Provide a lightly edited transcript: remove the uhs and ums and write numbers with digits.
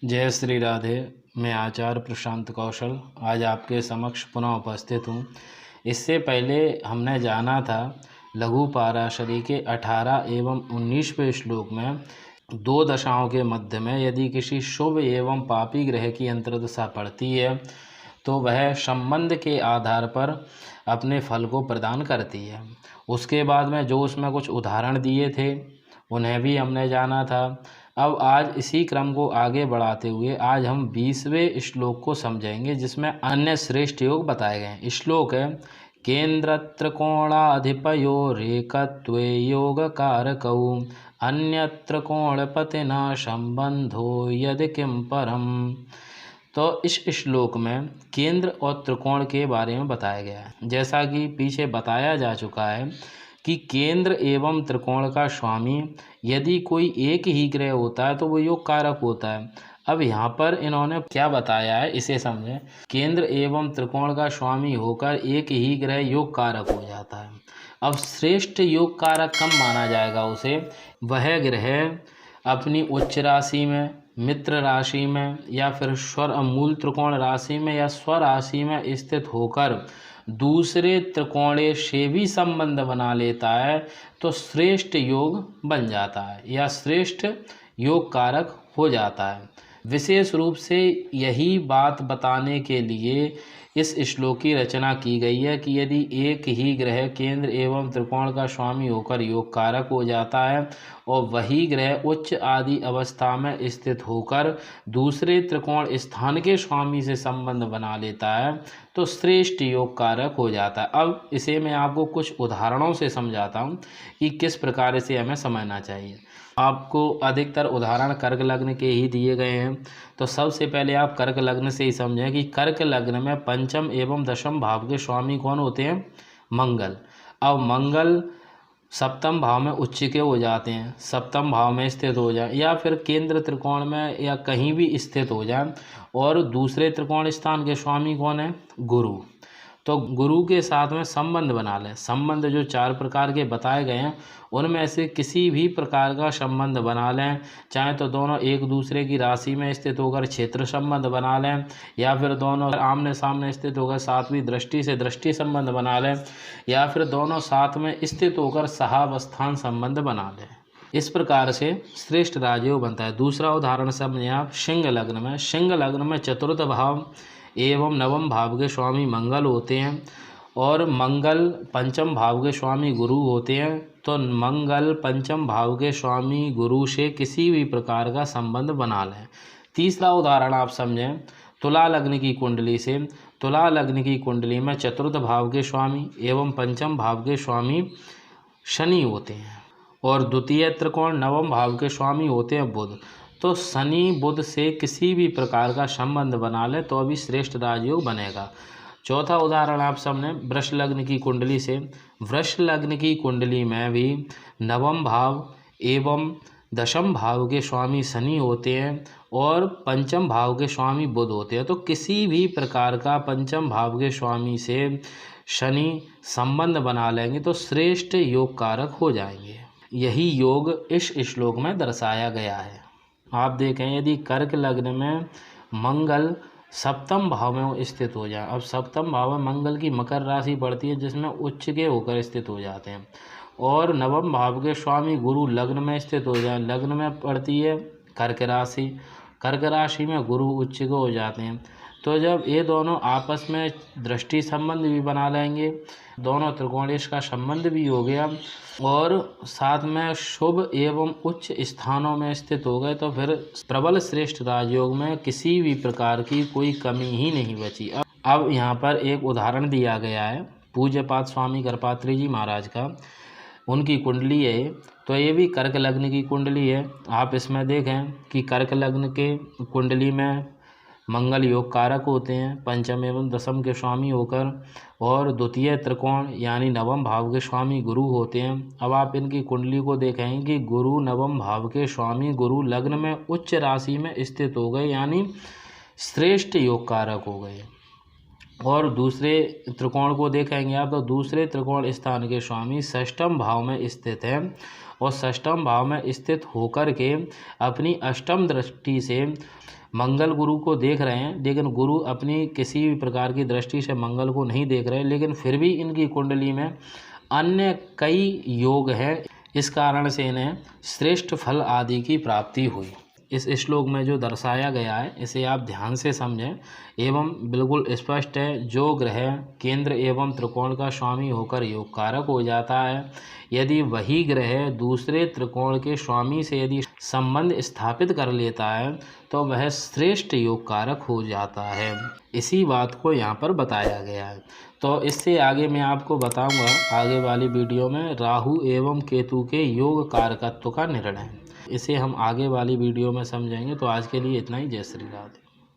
जय श्री राधे। मैं आचार्य प्रशांत कौशल आज आपके समक्ष पुनः उपस्थित हूँ। इससे पहले हमने जाना था लघु पाराशरी के 18 एवं 19वें श्लोक में दो दशाओं के मध्य में यदि किसी शुभ एवं पापी ग्रह की अंतर्दशा पड़ती है तो वह संबंध के आधार पर अपने फल को प्रदान करती है। उसके बाद में जो उसमें कुछ उदाहरण दिए थे उन्हें भी हमने जाना था। अब आज इसी क्रम को आगे बढ़ाते हुए आज हम 20वें श्लोक को समझेंगे, जिसमें अन्य श्रेष्ठ योग बताए गए हैं। श्लोक है केंद्र त्रिकोणाधिपयोरेकत्वे योग कारकौ अन्यत्र कोणपतिना संबंधो यदि किम परम। तो इस श्लोक में केंद्र और त्रिकोण के बारे में बताया गया है। जैसा कि पीछे बताया जा चुका है कि केंद्र एवं त्रिकोण का स्वामी यदि कोई एक ही ग्रह होता है तो वो योग कारक होता है। अब यहाँ पर इन्होंने क्या बताया है इसे समझें। केंद्र एवं त्रिकोण का स्वामी होकर एक ही ग्रह योग कारक हो जाता है। अब श्रेष्ठ योग कारक कब माना जाएगा उसे? वह ग्रह अपनी उच्च राशि में, मित्र राशि में या फिर स्वर मूल त्रिकोण राशि में या स्व राशि में स्थित होकर दूसरे त्रिकोणे से भी संबंध बना लेता है तो श्रेष्ठ योग बन जाता है या श्रेष्ठ योग कारक हो जाता है। विशेष रूप से यही बात बताने के लिए इस श्लोक की रचना की गई है कि यदि एक ही ग्रह केंद्र एवं त्रिकोण का स्वामी होकर योग कारक हो जाता है और वही ग्रह उच्च आदि अवस्था में स्थित होकर दूसरे त्रिकोण स्थान के स्वामी से संबंध बना लेता है तो श्रेष्ठ योग कारक हो जाता है। अब इसे मैं आपको कुछ उदाहरणों से समझाता हूँ कि किस प्रकार से हमें समझना चाहिए। आपको अधिकतर उदाहरण कर्क लग्न के ही दिए गए हैं। तो सबसे पहले आप कर्क लग्न से ही समझें कि कर्क लग्न में पंचम एवं दशम भाव के स्वामी कौन होते हैं? मंगल। अब मंगल सप्तम भाव में उच्च के हो जाते हैं, सप्तम भाव में स्थित हो जाए या फिर केंद्र त्रिकोण में या कहीं भी स्थित हो जाए। और दूसरे त्रिकोण स्थान के स्वामी कौन है? गुरु। तो गुरु के साथ में संबंध बना लें। संबंध जो 4 प्रकार के बताए गए हैं उनमें से किसी भी प्रकार का संबंध बना लें, चाहे तो दोनों एक दूसरे की राशि में स्थित होकर क्षेत्र संबंध बना लें या फिर दोनों आमने सामने स्थित होकर सातवीं दृष्टि से दृष्टि संबंध बना लें या फिर दोनों साथ में स्थित होकर सहावस्थान संबंध बना लें। इस प्रकार से श्रेष्ठ राजयोग बनता है। दूसरा उदाहरण समझें आप सिंह लग्न में। सिंह लग्न में चतुर्थ भाव एवं नवम भाव के स्वामी मंगल होते हैं और मंगल पंचम भाव के स्वामी गुरु होते हैं। तो मंगल पंचम भाव के स्वामी गुरु से किसी भी प्रकार का संबंध बना लें। तीसरा उदाहरण आप समझें तुला लग्न की कुंडली से। तुला लग्न की कुंडली में चतुर्थ भाव के स्वामी एवं पंचम भाव के स्वामी शनि होते हैं और द्वितीय त्रिकोण नवम भाव के स्वामी होते हैं बुध। तो शनि बुध से किसी भी प्रकार का संबंध बना ले तो अभी श्रेष्ठ राजयोग बनेगा। चौथा उदाहरण आप सामने वृष लग्न की कुंडली से। वृष लग्न की कुंडली में भी नवम भाव एवं दशम भाव के स्वामी शनि होते हैं और पंचम भाव के स्वामी बुध होते हैं। तो किसी भी प्रकार का पंचम भाव के स्वामी से शनि संबंध बना लेंगे तो श्रेष्ठ योग कारक हो जाएंगे। यही योग इस श्लोक में दर्शाया गया है। आप देखें यदि कर्क लग्न में मंगल सप्तम भाव में स्थित हो जाए। अब सप्तम भाव में मंगल की मकर राशि पड़ती है जिसमें उच्च के होकर स्थित हो जाते हैं और नवम भाव के स्वामी गुरु लग्न में स्थित हो जाए। लग्न में पड़ती है कर्क राशि, कर्क राशि में गुरु उच्च के हो जाते हैं। तो जब ये दोनों आपस में दृष्टि संबंध भी बना लेंगे, दोनों त्रिकोणेश का संबंध भी हो गया और साथ में शुभ एवं उच्च स्थानों में स्थित हो गए तो फिर प्रबल श्रेष्ठ राजयोग में किसी भी प्रकार की कोई कमी ही नहीं बची। अब यहाँ पर एक उदाहरण दिया गया है पूज्यपाद स्वामी करपात्री जी महाराज का। उनकी कुंडली है तो ये भी कर्क लग्न की कुंडली है। आप इसमें देखें कि कर्क लग्न के कुंडली में मंगल योग कारक होते हैं पंचम एवं दशम के स्वामी होकर और द्वितीय त्रिकोण यानी नवम भाव के स्वामी गुरु होते हैं। अब आप इनकी कुंडली को देखेंगे कि गुरु नवम भाव के स्वामी गुरु लग्न में उच्च राशि में स्थित हो गए यानी श्रेष्ठ योग कारक हो गए। और दूसरे त्रिकोण को देखेंगे आप तो दूसरे त्रिकोण स्थान के स्वामी षष्ठम भाव में स्थित हैं और षष्ठम भाव में स्थित होकर के अपनी अष्टम दृष्टि से मंगल गुरु को देख रहे हैं, लेकिन गुरु अपनी किसी भी प्रकार की दृष्टि से मंगल को नहीं देख रहे, लेकिन फिर भी इनकी कुंडली में अन्य कई योग हैं। इस कारण से इन्हें श्रेष्ठ फल आदि की प्राप्ति हुई। इस श्लोक में जो दर्शाया गया है इसे आप ध्यान से समझें एवं बिल्कुल स्पष्ट है। जो ग्रह केंद्र एवं त्रिकोण का स्वामी होकर योग कारक हो जाता है, यदि वही ग्रह दूसरे त्रिकोण के स्वामी से यदि संबंध स्थापित कर लेता है तो वह श्रेष्ठ योग कारक हो जाता है। इसी बात को यहाँ पर बताया गया है। तो इससे आगे मैं आपको बताऊंगा आगे वाली वीडियो में राहु एवं केतु के योग कारकत्व का निर्णय। इसे हम आगे वाली वीडियो में समझेंगे। तो आज के लिए इतना ही। जय श्री राधे।